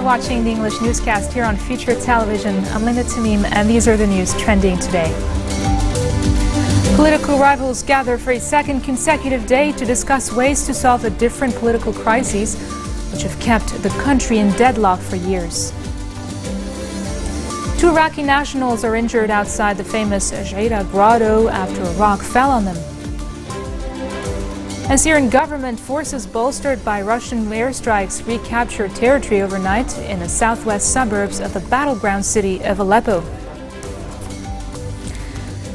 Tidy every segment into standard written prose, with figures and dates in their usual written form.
You're watching the English newscast here on Future Television. I'm Linda Tamim, and these are the news trending today. Political rivals gather for a second consecutive day to discuss ways to solve the different political crises which have kept the country in deadlock for years. Two Iraqi nationals are injured outside the famous Jaira grotto after a rock fell on them. And Syrian government forces bolstered by Russian airstrikes recaptured territory overnight in the southwest suburbs of the battleground city of Aleppo.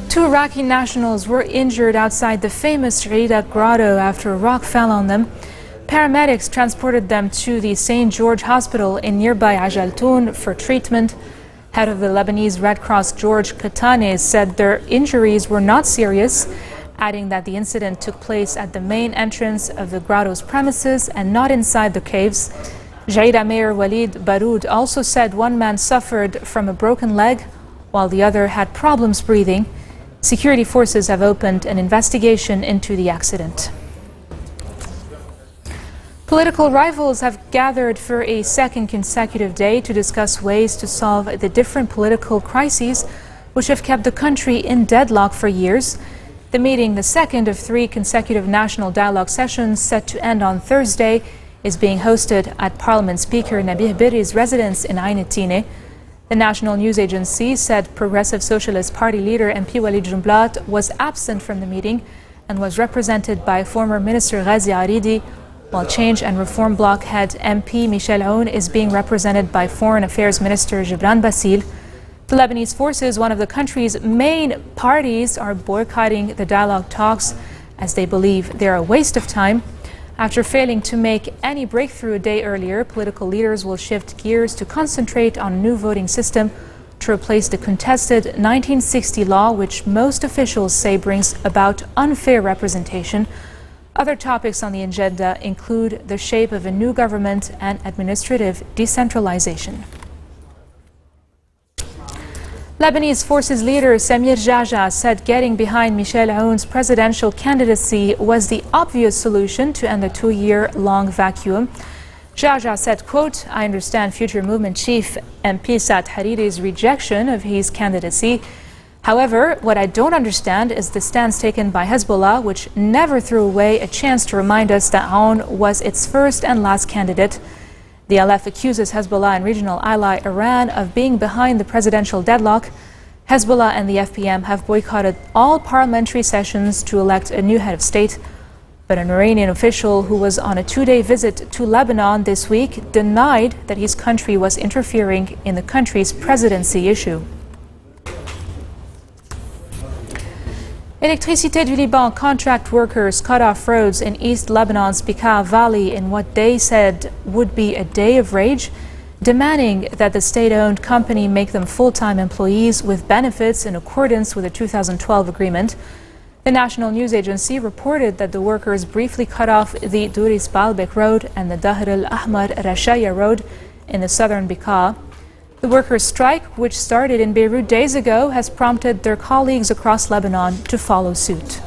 Two Iraqi nationals were injured outside the famous Jaira grotto after a rock fell on them. Paramedics transported them to the St. George Hospital in nearby Ajaltoun for treatment. Head of the Lebanese Red Cross, George Katane, said their injuries were not serious, adding that the incident took place at the main entrance of the grotto's premises and not inside the caves. Jaira Mayor Walid Baroud also said one man suffered from a broken leg while the other had problems breathing. Security forces have opened an investigation into the accident. Political rivals have gathered for a second consecutive day to discuss ways to solve the different political crises which have kept the country in deadlock for years. The meeting, the second of three consecutive national dialogue sessions set to end on Thursday, is being hosted at Parliament Speaker Nabih Berri's residence in Ain Tine. The national news agency said Progressive Socialist Party leader MP Walid Jumblat was absent from the meeting and was represented by former Minister Ghazi Aridi, while Change and Reform Bloc head MP Michel Aoun is being represented by Foreign Affairs Minister Gibran Bassil. The Lebanese forces, one of the country's main parties, are boycotting the dialogue talks as they believe they're a waste of time. After failing to make any breakthrough a day earlier, political leaders will shift gears to concentrate on a new voting system to replace the contested 1960 law, which most officials say brings about unfair representation. Other topics on the agenda include the shape of a new government and administrative decentralization. Lebanese Forces leader Samir Jaja said getting behind Michel Aoun's presidential candidacy was the obvious solution to end the two-year-long vacuum. Jaja said, quote, "I understand future movement chief MP Saad Hariri's rejection of his candidacy. However, what I don't understand is the stance taken by Hezbollah, which never threw away a chance to remind us that Aoun was its first and last candidate." The LF accuses Hezbollah and regional ally Iran of being behind the presidential deadlock. Hezbollah and the FPM have boycotted all parliamentary sessions to elect a new head of state. But an Iranian official who was on a two-day visit to Lebanon this week denied that his country was interfering in the country's presidency issue. Electricité du Liban contract workers cut off roads in East Lebanon's Bekaa Valley in what they said would be a day of rage, demanding that the state-owned company make them full-time employees with benefits in accordance with the 2012 agreement. The national news agency reported that the workers briefly cut off the Duris Baalbek Road and the Dahr al-Ahmar Rashaya Road in the southern Bekaa. The workers' strike, which started in Beirut days ago, has prompted their colleagues across Lebanon to follow suit.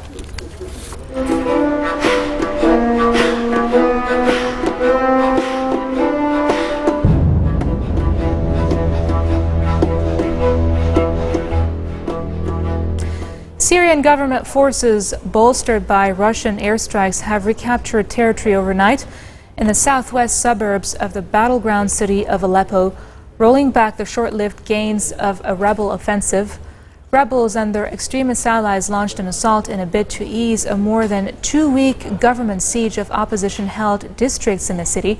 Syrian government forces, bolstered by Russian airstrikes, have recaptured territory overnight in the southwest suburbs of the battleground city of Aleppo, rolling back the short-lived gains of a rebel offensive. Rebels and their extremist allies launched an assault in a bid to ease a more than two-week government siege of opposition-held districts in the city.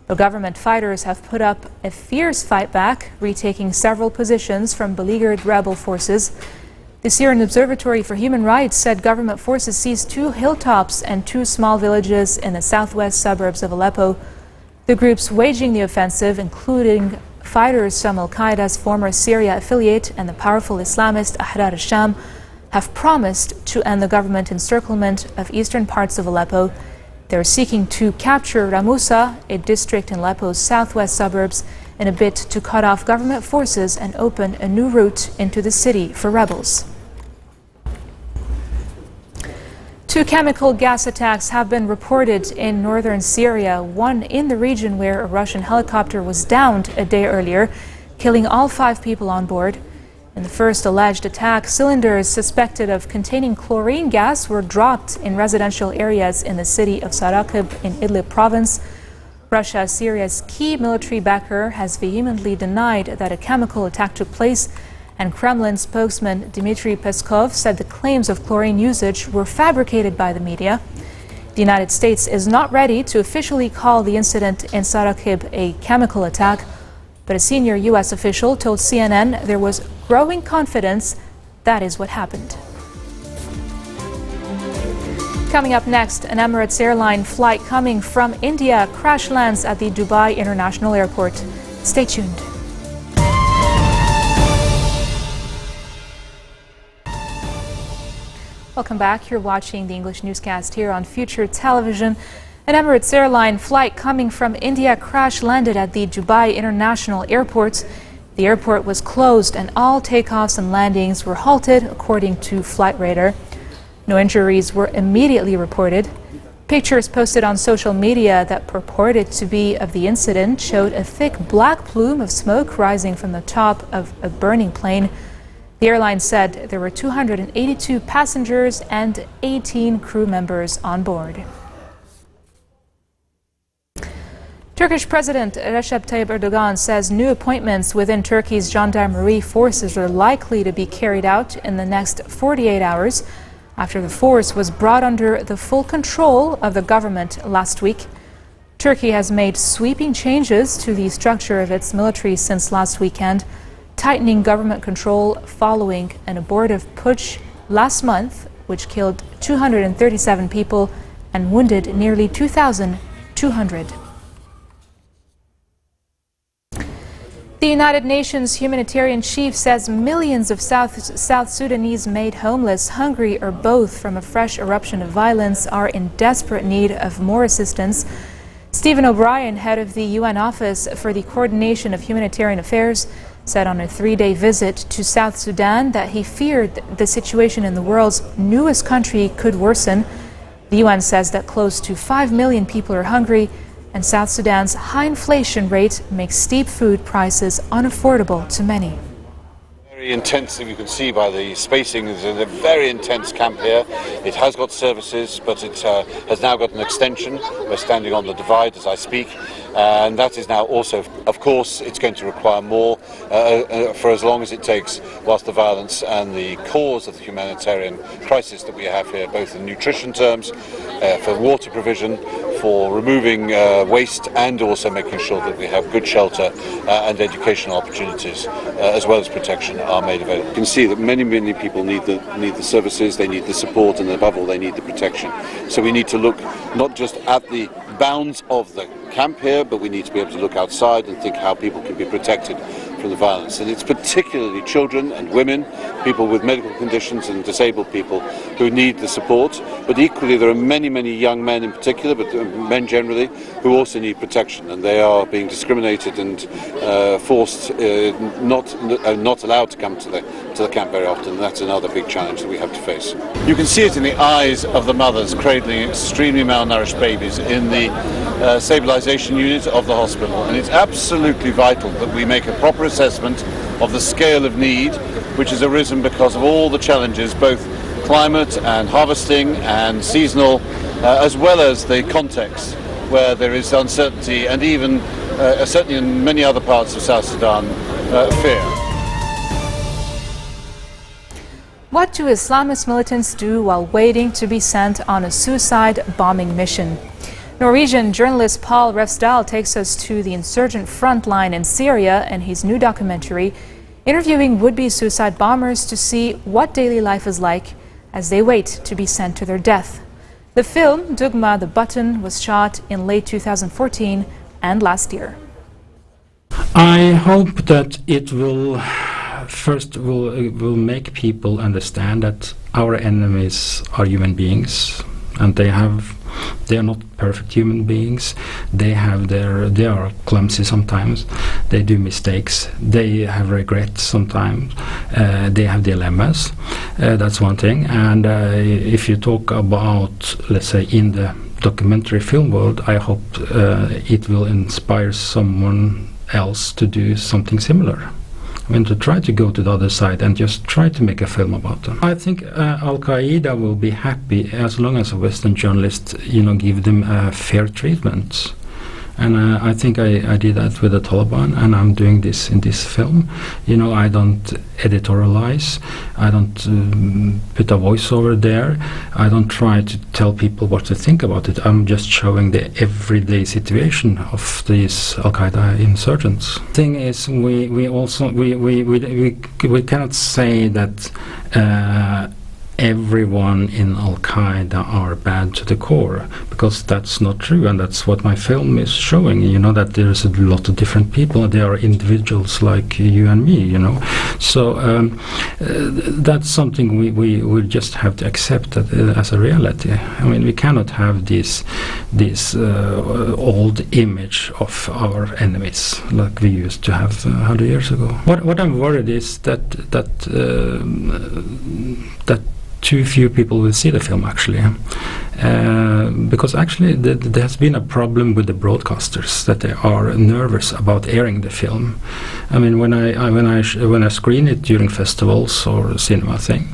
The government fighters have put up a fierce fight back, retaking several positions from beleaguered rebel forces. The Syrian Observatory for Human Rights said government forces seized two hilltops and two small villages in the southwest suburbs of Aleppo. The groups waging the offensive, including fighters from Al-Qaeda's former Syria affiliate and the powerful Islamist Ahrar al-Sham, have promised to end the government encirclement of eastern parts of Aleppo. They're seeking to capture Ramusa, a district in Aleppo's southwest suburbs, in a bid to cut off government forces and open a new route into the city for rebels. Two chemical gas attacks have been reported in northern Syria, one in the region where a Russian helicopter was downed a day earlier, killing all 5 people on board. In the first alleged attack, cylinders suspected of containing chlorine gas were dropped in residential areas in the city of Sarakib in Idlib province. Russia, Syria's key military backer, has vehemently denied that a chemical attack took place, and Kremlin spokesman Dmitry Peskov said the claims of chlorine usage were fabricated by the media. The United States is not ready to officially call the incident in Sarakib a chemical attack, but a senior U.S. official told CNN there was growing confidence that is what happened. Coming up next, an Emirates airline flight coming from India crash lands at the Dubai International Airport. Stay tuned. Welcome back. You're watching the English newscast here on Future Television. An Emirates airline flight coming from India crash landed at the Dubai International Airport. The airport was closed and all takeoffs and landings were halted, according to Flight Radar. No injuries were immediately reported. Pictures posted on social media that purported to be of the incident showed a thick black plume of smoke rising from the top of a burning plane. The airline said there were 282 passengers and 18 crew members on board. Turkish President Recep Tayyip Erdogan says new appointments within Turkey's gendarmerie forces are likely to be carried out in the next 48 hours after the force was brought under the full control of the government last week. Turkey has made sweeping changes to the structure of its military since last weekend, tightening government control following an abortive putsch last month, which killed 237 people and wounded nearly 2,200. The United Nations humanitarian chief says millions of South Sudanese made homeless, hungry, or both from a fresh eruption of violence are in desperate need of more assistance. Stephen O'Brien, head of the UN Office for the Coordination of Humanitarian Affairs, said on a 3-day visit to South Sudan that he feared the situation in the world's newest country could worsen. The UN says that close to 5 million people are hungry, and South Sudan's high inflation rate makes steep food prices unaffordable to many. Very intense, you can see by the spacing. There's a very intense camp here. It has got services, but it has now got an extension. We're standing on the divide as I speak, and that is now also, of course, it's going to require more for as long as it takes, whilst the violence and the cause of the humanitarian crisis that we have here, both in nutrition terms, for water provision, for removing waste, and also making sure that we have good shelter and educational opportunities, as well as protection, are made available. You can see that many people need the services, they need the support, and above all they need the protection. So we need to look not just at the bounds of the camp here, but we need to be able to look outside and think how people can be protected from the violence. And it's particularly children and women, people with medical conditions and disabled people who need the support. But equally there are many young men in particular, but men generally, who also need protection, and they are being discriminated and forced, not allowed to come to the camp very often. And that's another big challenge that we have to face. You can see it in the eyes of the mothers cradling extremely malnourished babies in the stabilisation unit of the hospital, and it's absolutely vital that we make a proper assessment of the scale of need which has arisen because of all the challenges, both climate and harvesting and seasonal, as well as the context where there is uncertainty and even certainly in many other parts of South Sudan, fear. What do Islamist militants do while waiting to be sent on a suicide bombing mission? Norwegian journalist Paul Refsdal takes us to the insurgent front line in Syria in his new documentary, interviewing would-be suicide bombers to see what daily life is like as they wait to be sent to their death. The film, Dugma the Button, was shot in late 2014 and last year. I hope that it will will make people understand that our enemies are human beings, and they are not perfect human beings. They are clumsy sometimes. They do mistakes. They have regrets sometimes. They have dilemmas. That's one thing. And if you talk about, let's say, in the documentary film world, I hope it will inspire someone else to do something similar. I mean, to try to go to the other side and just try to make a film about them. I think Al-Qaeda will be happy as long as Western journalists, give them fair treatment. And I think I did that with the Taliban, and I'm doing this in this film. I don't editorialize. I don't put a voiceover there. I don't try to tell people what to think about it. I'm just showing the everyday situation of these Al-Qaeda insurgents. Thing is, we cannot say that everyone in Al-Qaeda are bad to the core, because that's not true, and that's what my film is showing, that there's a lot of different people. They are individuals like you and me, So that's something we just have to accept as a reality. I mean, we cannot have this old image of our enemies like we used to have 100 years ago. What I'm worried is that too few people will see the film, actually, because actually there has been a problem with the broadcasters, that they are nervous about airing the film. I mean, when I screen it during festivals or cinema thing,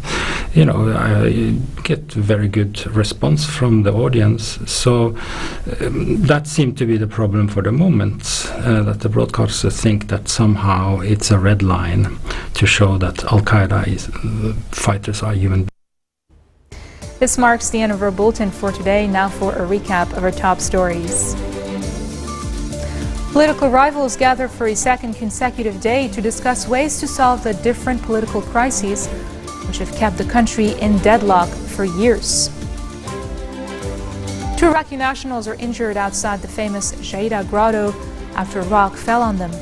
I get very good response from the audience. So that seemed to be the problem for the moment, that the broadcasters think that somehow it's a red line to show that Al-Qaeda fighters are human beings. This marks the end of our bulletin for today. Now for a recap of our top stories. Political rivals gather for a second consecutive day to discuss ways to solve the different political crises which have kept the country in deadlock for years. 2 Iraqi nationals are injured outside the famous Shaida grotto after a rock fell on them.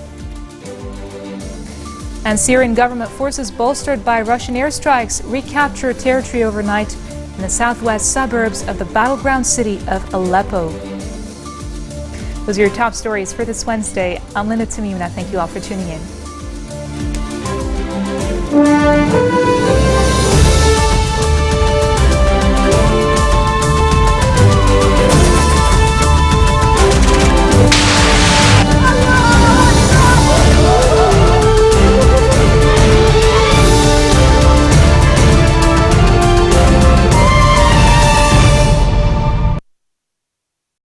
And Syrian government forces, bolstered by Russian airstrikes, recapture territory overnight in the southwest suburbs of the battleground city of Aleppo. Those are your top stories for this Wednesday. I'm Linda Tamim, and I thank you all for tuning in.